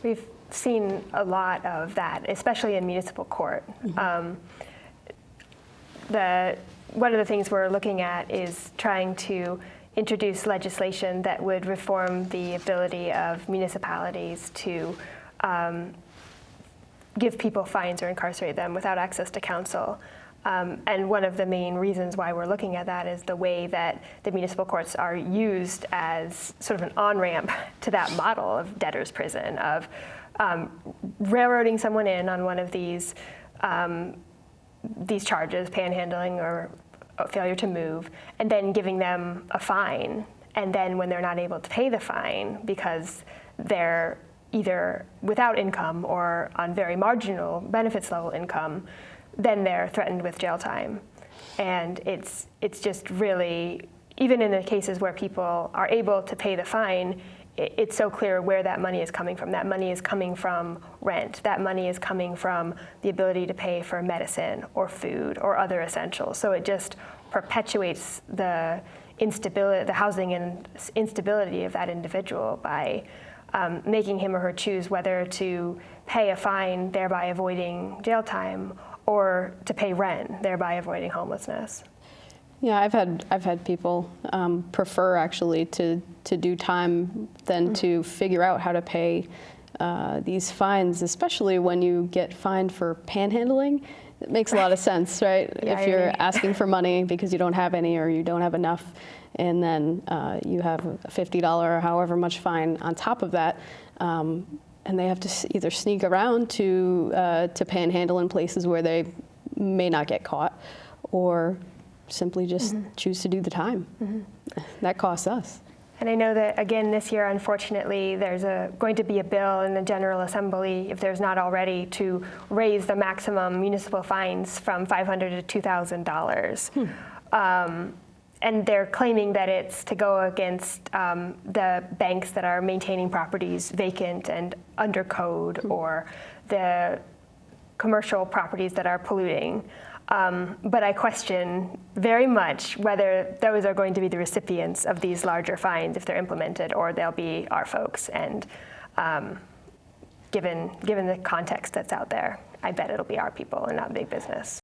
We've seen a lot of that, especially in municipal court. Mm-hmm. One of the things we're looking at is trying to introduce legislation that would reform the ability of municipalities to give people fines or incarcerate them without access to counsel. And one of the main reasons why we're looking at that is the way that the municipal courts are used as sort of an on-ramp to that model of debtor's prison, of railroading someone in on one of these charges, panhandling or failure to move, and then giving them a fine. And then when they're not able to pay the fine because they're either without income or on very marginal benefits level income, then they're threatened with jail time. And it's just really, even in the cases where people are able to pay the fine, it's so clear where that money is coming from. That money is coming from rent. That money is coming from the ability to pay for medicine or food or other essentials. So it just perpetuates the instability, the housing and instability of that individual by making him or her choose whether to pay a fine, thereby avoiding jail time, or to pay rent, thereby avoiding homelessness. Yeah, I've had people prefer actually to do time than to figure out how to pay these fines, especially when you get fined for panhandling. It makes a lot of sense, right? Yeah, if you're asking for money because you don't have any or you don't have enough, and then you have a $50 or however much fine on top of that, and they have to either sneak around to panhandle in places where they may not get caught, or simply just choose to do the time. That costs us. And I know that, again, this year, unfortunately, there's going to be a bill in the General Assembly, if there's not already, to raise the maximum municipal fines from $500 to $2,000. And they're claiming that it's to go against the banks that are maintaining properties vacant and under code, or the commercial properties that are polluting. But I question very much whether those are going to be the recipients of these larger fines if they're implemented, or they'll be our folks. And given the context that's out there, I bet it'll be our people and not big business.